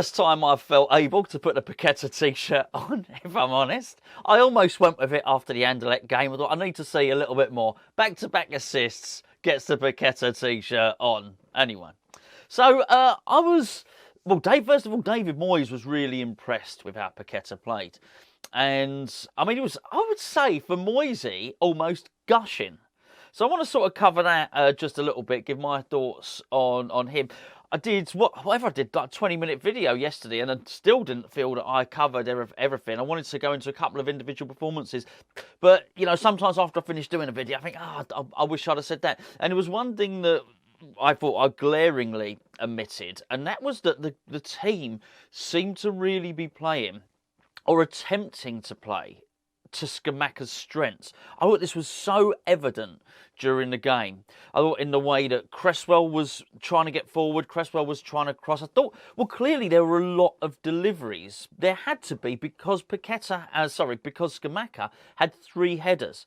first time I've felt able to put the Paqueta t-shirt on, if I'm honest. I almost went with it after the Anderlecht game. I thought I need to see a little bit more. Back-to-back assists, gets the Paqueta t-shirt on. Anyway, so first of all, David Moyes was really impressed with how Paqueta played. And, I mean, it was, I would say, for Moisey, almost gushing. So I want to sort of cover that just a little bit, give my thoughts on him. I did, whatever I did, like a 20-minute video yesterday, and I still didn't feel that I covered everything. I wanted to go into a couple of individual performances. But, you know, sometimes after I finish doing a video, I think, I wish I'd have said that. And it was one thing that I thought I glaringly omitted, and that was that the team seemed to really be playing, or attempting to play, to Scamacca's strengths. I thought this was so evident during the game. I thought in the way that Cresswell was trying to get forward, Cresswell was trying to cross. I thought, well, clearly there were a lot of deliveries. There had to be because because Scamacca had 3 headers.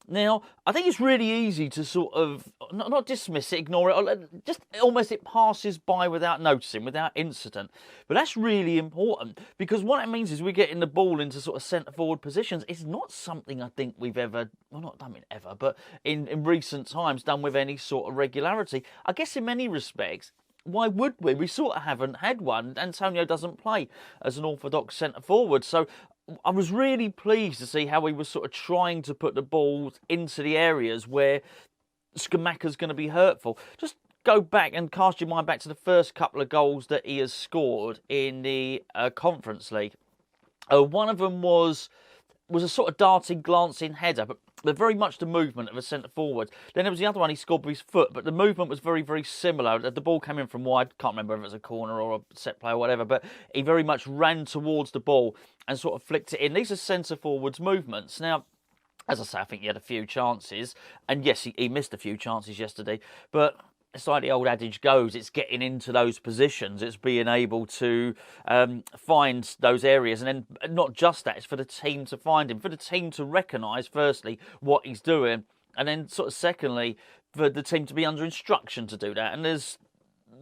Now, I think it's really easy to sort of, not dismiss it, ignore it, just almost it passes by without noticing, without incident. But that's really important, because what it means is we're getting the ball into sort of centre-forward positions. It's not something I think we've ever, well, not done it ever, but in recent times done with any sort of regularity. I guess in many respects, why would we? We sort of haven't had one. Antonio doesn't play as an orthodox centre-forward, so I was really pleased to see how he was sort of trying to put the balls into the areas where Scamacca's going to be hurtful. Just go back and cast your mind back to the first couple of goals that he has scored in the Conference League. One of them was a sort of darting, glancing header, but very much the movement of a centre-forward. Then there was the other one he scored with his foot, but the movement was very, very similar. The ball came in from wide, can't remember if it was a corner or a set play or whatever, but he very much ran towards the ball and sort of flicked it in. These are centre-forwards movements. Now, as I say, I think he had a few chances, and yes, he missed a few chances yesterday, but it's like the old adage goes, it's getting into those positions, it's being able to find those areas, and then not just that, it's for the team to find him, for the team to recognise, firstly, what he's doing, and then sort of secondly, for the team to be under instruction to do that. And there's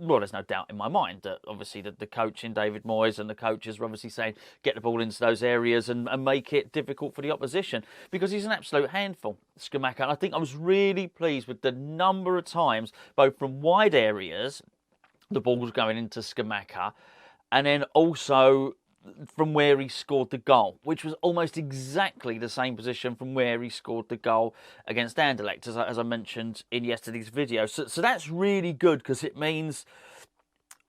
no doubt in my mind that obviously the coach in David Moyes and the coaches are obviously saying get the ball into those areas and make it difficult for the opposition, because he's an absolute handful, Scamacca. And I think I was really pleased with the number of times, both from wide areas, the ball was going into Scamacca, and then also from where he scored the goal, which was almost exactly the same position from where he scored the goal against Anderlecht, as I mentioned in yesterday's video. So that's really good, because it means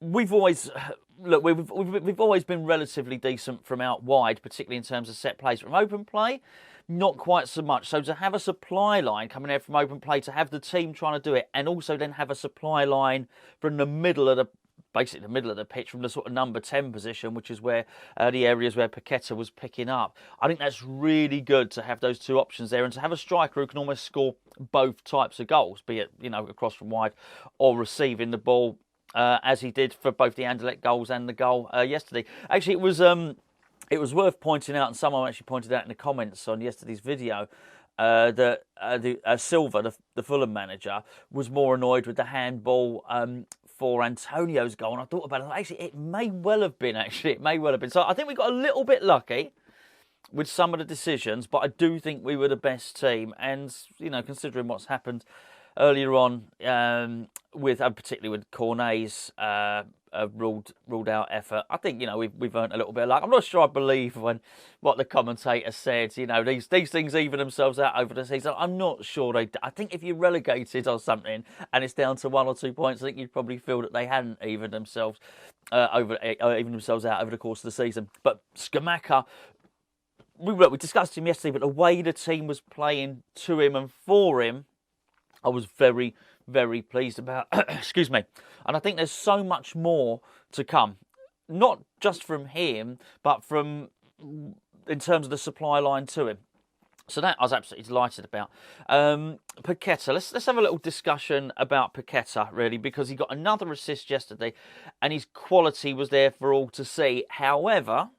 we've always been relatively decent from out wide, particularly in terms of set plays. From open play, not quite so much. So to have a supply line coming out from open play, to have the team trying to do it, and also then have a supply line from the middle of the pitch, from the sort of number 10 position, which is where the areas where Paqueta was picking up. I think that's really good to have those two options there, and to have a striker who can almost score both types of goals, be it, you know, across from wide or receiving the ball, as he did for both the Anderlecht goals and the goal yesterday. Actually, it was worth pointing out, and someone actually pointed out in the comments on yesterday's video, that Silva, the Fulham manager, was more annoyed with the handball for Antonio's goal. And I thought about it. Actually, it may well have been. So I think we got a little bit lucky with some of the decisions, but I do think we were the best team. And, you know, considering what's happened earlier on, particularly with Cornet's ruled out effort, I think, you know, we've earned a little bit of luck. I'm not sure I believe what the commentator said. You know, these things even themselves out over the season. I'm not sure they. I think if you're relegated or something and it's down to 1 or 2 points, I think you'd probably feel that they hadn't even themselves out over the course of the season. But Scamacca, we discussed him yesterday, but the way the team was playing to him and for him, I was very, very pleased about. Excuse me. And I think there's so much more to come, not just from him, but from in terms of the supply line to him. So that I was absolutely delighted about. Paqueta, let's have a little discussion about Paqueta, really, because he got another assist yesterday, and his quality was there for all to see. However,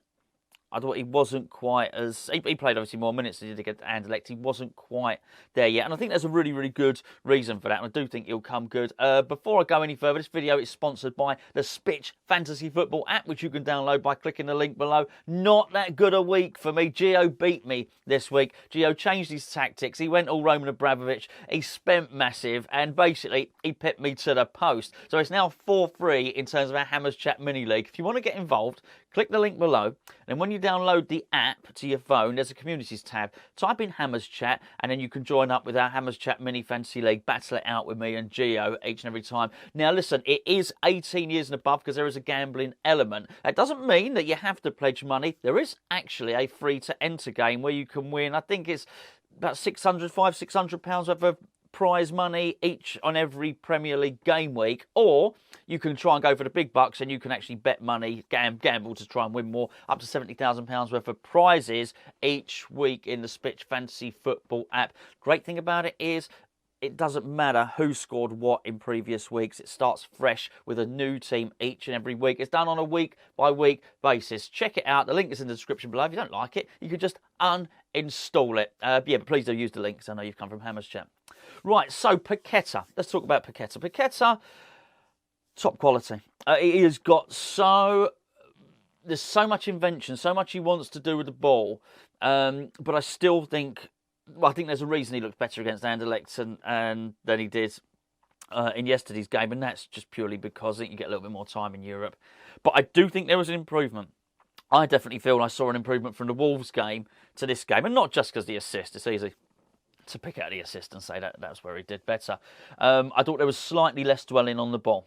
I thought he wasn't quite as... He played obviously more minutes than he did against Anderlecht. He wasn't quite there yet. And I think there's a really, really good reason for that. And I do think he'll come good. Before I go any further, this video is sponsored by the Spitch Fantasy Football app, which you can download by clicking the link below. Not that good a week for me. Gio beat me this week. Gio changed his tactics. He went all Roman Abramovich. He spent massive. And basically, he pipped me to the post. So it's now 4-3 in terms of our Hammers Chat Mini League. If you want to get involved, click the link below, and when you download the app to your phone, there's a communities tab. Type in Hammers Chat, and then you can join up with our Hammers Chat Mini Fantasy League, battle it out with me and Gio each and every time. Now listen, it is 18 years and above because there is a gambling element. That doesn't mean that you have to pledge money. There is actually a free to enter game where you can win, I think it's about £600 worth of prize money each on every Premier League game week, or you can try and go for the big bucks and you can actually bet money, gamble to try and win more, up to £70,000 worth of prizes each week in the Spitch Fantasy Football app. Great thing about it is it doesn't matter who scored what in previous weeks. It starts fresh with a new team each and every week. It's done on a week-by-week basis. Check it out. The link is in the description below. If you don't like it, you can just uninstall it. Yeah, but please do use the link because I know you've come from Hammers Chat. Right, so Paqueta. Let's talk about Paqueta. Paqueta, top quality. He has got there's so much invention, so much he wants to do with the ball. But I still think, I think there's a reason he looks better against Anderlecht than he did in yesterday's game. And that's just purely because I think you get a little bit more time in Europe. But I do think there was an improvement. I definitely feel I saw an improvement from the Wolves game to this game. And not just because the assist. It's easy to pick out the assist and say that's where he did better. I thought there was slightly less dwelling on the ball.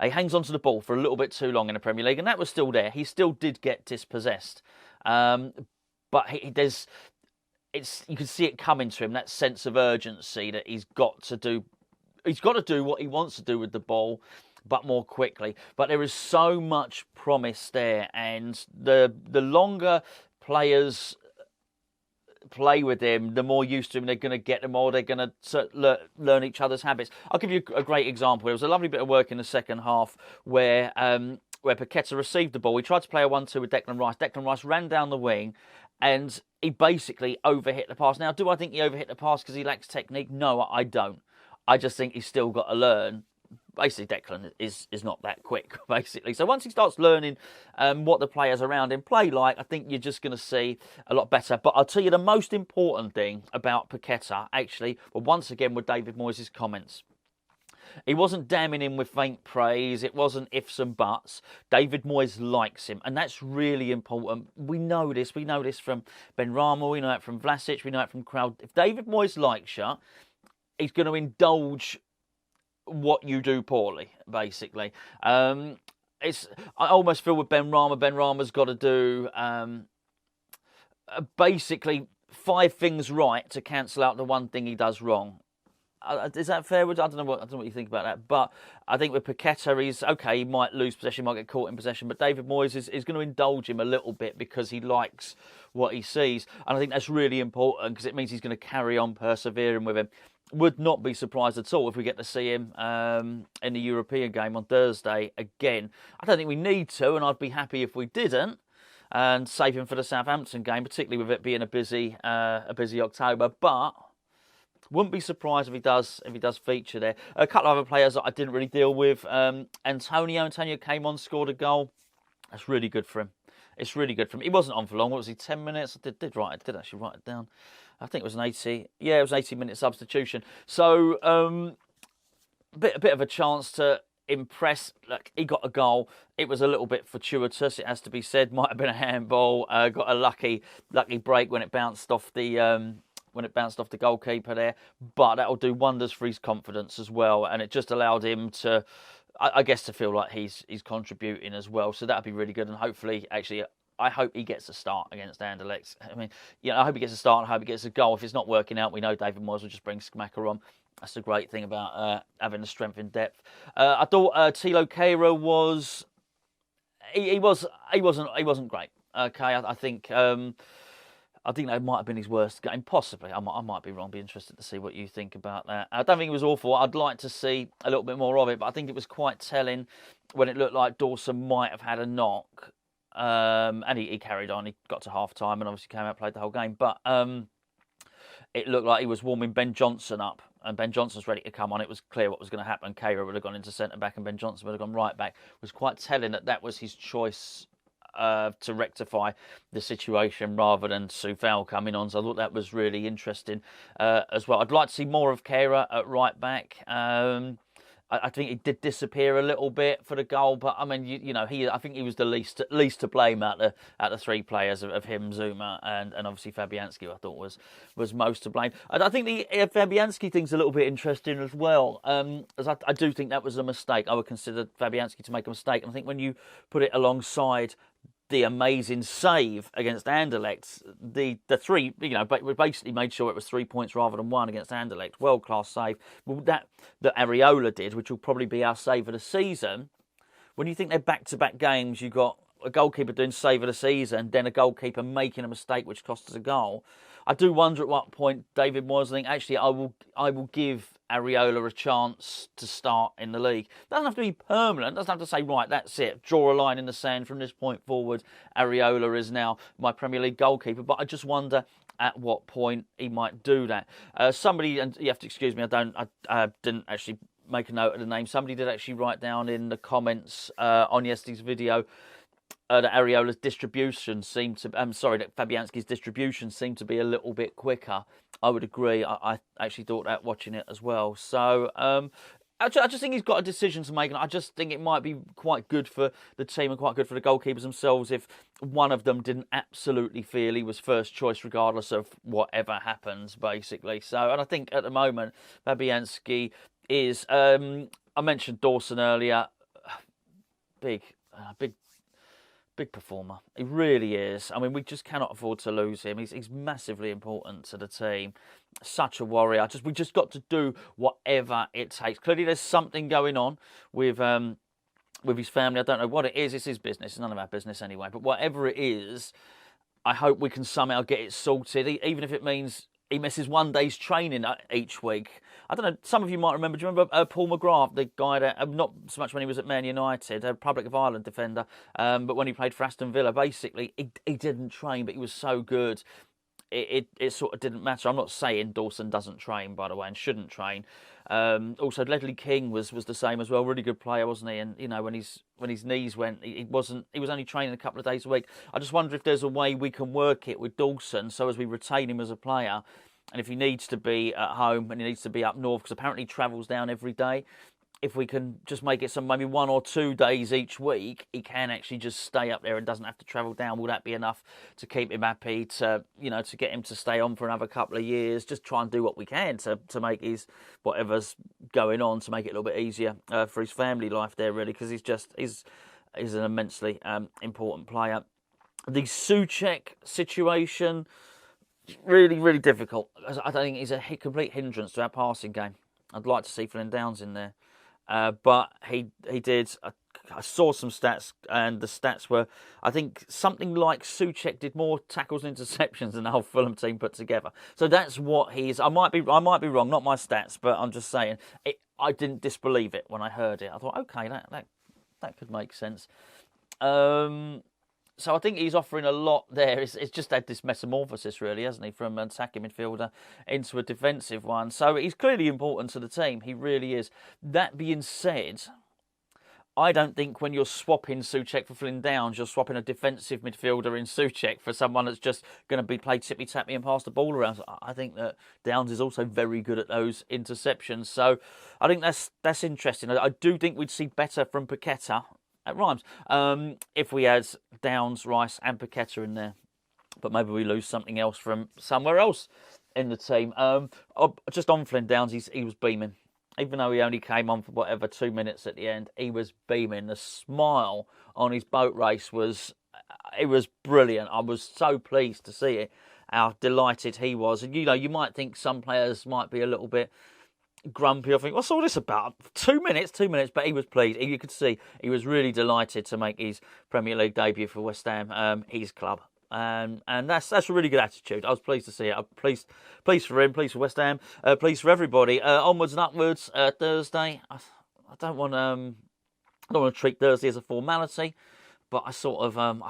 He hangs onto the ball for a little bit too long in the Premier League, and that was still there. He still did get dispossessed. But you can see it coming to him, that sense of urgency that he's got to do what he wants to do with the ball, but more quickly. But there is so much promise there, and the longer players play with him, the more used to him they're going to get, the more they're going to learn each other's habits. I'll give you a great example. There was a lovely bit of work in the second half where Paqueta received the ball. He tried to play a 1-2 with Declan Rice. Declan Rice ran down the wing and he basically overhit the pass. Now, do I think he overhit the pass because he lacks technique? No, I don't. I just think he's still got to learn. Basically, Declan is not that quick, basically. So once he starts learning what the players around him play like, I think you're just going to see a lot better. But I'll tell you the most important thing about Paqueta, actually, well, once again, were David Moyes' comments. He wasn't damning him with faint praise. It wasn't ifs and buts. David Moyes likes him, and that's really important. We know this. We know this from Ben Rama. We know it from Vlasic. We know it from Crowd. If David Moyes likes you, he's going to indulge what you do poorly, basically. I almost feel with Ben Rama. Ben Rama's got to do basically 5 things right to cancel out the one thing he does wrong. Is that fair? I don't know what you think about that. But I think with Paqueta, he's okay. He might lose possession, might get caught in possession. But David Moyes is going to indulge him a little bit because he likes what he sees. And I think that's really important because it means he's going to carry on persevering with him. Would not be surprised at all if we get to see him in the European game on Thursday again. I don't think we need to, and I'd be happy if we didn't, and save him for the Southampton game, particularly with it being a busy October. But wouldn't be surprised if he does feature there. A couple of other players that I didn't really deal with. Antonio came on, scored a goal. That's really good for him. It's really good for him. He wasn't on for long. What was he, 10 minutes? I did actually write it down. I think it was an 80-minute substitution. So, a bit of a chance to impress. Look, he got a goal. It was a little bit fortuitous, it has to be said. Might have been a handball. Got a lucky break when it bounced off the goalkeeper there. But that'll do wonders for his confidence as well. And it just allowed him to, I guess, to feel like he's contributing as well. So that'll be really good. And hopefully, actually, I hope he gets a start against Anderlecht. I mean, I hope he gets a start and I hope he gets a goal. If it's not working out, we know David Moyes will just bring Scamacca on. That's the great thing about having the strength in depth. I thought Thilo Kehrer was... He wasn't great. Okay, I think that might have been his worst game, possibly. I might be wrong. Be interested to see what you think about that. I don't think it was awful. I'd like to see a little bit more of it, but I think it was quite telling when it looked like Dawson might have had a knock. and he carried on. He got to half-time and obviously came out and played the whole game. But it looked like he was warming Ben Johnson up, and Ben Johnson's ready to come on. It was clear what was going to happen. Kehrer would have gone into centre-back and Ben Johnson would have gone right-back. It was quite telling that was his choice to rectify the situation rather than Soufal coming on. So I thought that was really interesting as well. I'd like to see more of Kehrer at right-back. I think he did disappear a little bit for the goal, but I mean, I think he was the least to blame out the three players of him, Zuma, and obviously Fabianski, I thought was most to blame. And I think the Fabianski thing's a little bit interesting as well, as I do think that was a mistake. I would consider Fabianski to make a mistake, and I think when you put it alongside the amazing save against Anderlecht, the three, we basically made sure it was 3 points rather than one against Anderlecht. World class save. Well, that Areola did, which will probably be our save of the season. When you think they're back-to-back games, you've got a goalkeeper doing save of the season, then a goalkeeper making a mistake which cost us a goal. I do wonder at what point David Moyes think, actually, I will give Areola a chance to start in the league. Doesn't have to be permanent. Doesn't have to say, right, that's it. Draw a line in the sand from this point forward. Areola is now my Premier League goalkeeper. But I just wonder at what point he might do that. Somebody, and you have to excuse me, I didn't actually make a note of the name. Somebody did actually write down in the comments on yesterday's video that Areola's distribution seemed to... that Fabianski's distribution seemed to be a little bit quicker. I would agree. I actually thought that watching it as well. So I just think he's got a decision to make, and I just think it might be quite good for the team and quite good for the goalkeepers themselves if one of them didn't absolutely feel he was first choice regardless of whatever happens, basically. So, and I think at the moment, Fabianski is... I mentioned Dawson earlier. Big performer. He really is. I mean, we just cannot afford to lose him. He's massively important to the team. Such a warrior. We just got to do whatever it takes. Clearly, there's something going on with his family. I don't know what it is. It's his business. It's none of our business anyway. But whatever it is, I hope we can somehow get it sorted, even if it means he misses one day's training each week. I don't know, some of you might remember, do you remember Paul McGrath, the guy that, not so much when he was at Man United, a Republic of Ireland defender, but when he played for Aston Villa, basically, he didn't train, but he was so good, it sort of didn't matter. I'm not saying Dawson doesn't train, by the way, and shouldn't train. Also, Ledley King was the same as well, really good player, wasn't he? And, when his knees went, he was only training a couple of days a week. I just wonder if there's a way we can work it with Dawson so as we retain him as a player. And if he needs to be at home and he needs to be up north, because apparently he travels down every day, if we can just make it maybe 1 or 2 days each week, he can actually just stay up there and doesn't have to travel down. Will that be enough to keep him happy, to get him to stay on for another couple of years? Just try and do what we can to make his whatever's going on, to make it a little bit easier for his family life there, really, because he's an immensely important player. The Souček situation, really, really difficult. I don't think he's a complete hindrance to our passing game. I'd like to see Flynn Downs in there. But he did. I saw some stats, and the stats were, I think, something like Souček did more tackles and interceptions than the whole Fulham team put together. So that's what he is. I might be wrong, not my stats, but I'm just saying. I didn't disbelieve it when I heard it. I thought, okay, that could make sense. So I think he's offering a lot there. It's just had this metamorphosis, really, hasn't he, from an attacking midfielder into a defensive one. So he's clearly important to the team. He really is. That being said, I don't think when you're swapping Souček for Flynn Downs, you're swapping a defensive midfielder in Souček for someone that's just going to be played tippy-tappy and pass the ball around. So I think that Downs is also very good at those interceptions. So I think that's interesting. I do think we'd see better from Paqueta. It rhymes. If we had Downs, Rice and Paqueta in there. But maybe we lose something else from somewhere else in the team. Just on Flynn Downs, he was beaming. Even though he only came on for 2 minutes at the end, he was beaming. The smile on his boat race was brilliant. I was so pleased to see it, how delighted he was. And, you might think some players might be a little bit grumpy. I think, what's all this about? 2 minutes, but he was pleased. You could see he was really delighted to make his Premier League debut for West Ham, his club. And that's a really good attitude. I was pleased to see it. I'm pleased for him, pleased for West Ham, pleased for everybody. Onwards and upwards, Thursday. I don't want to treat Thursday as a formality, but I sort of, I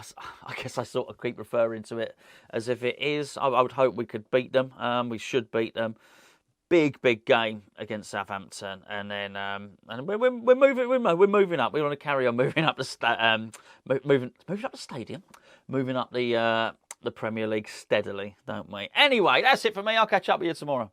guess I sort of keep referring to it as if it is. I would hope we could beat them. We should beat them. Big game against Southampton, and then and we're moving up. We want to carry on moving up moving up the stadium, moving up the Premier League steadily, don't we? Anyway, that's it for me. I'll catch up with you tomorrow.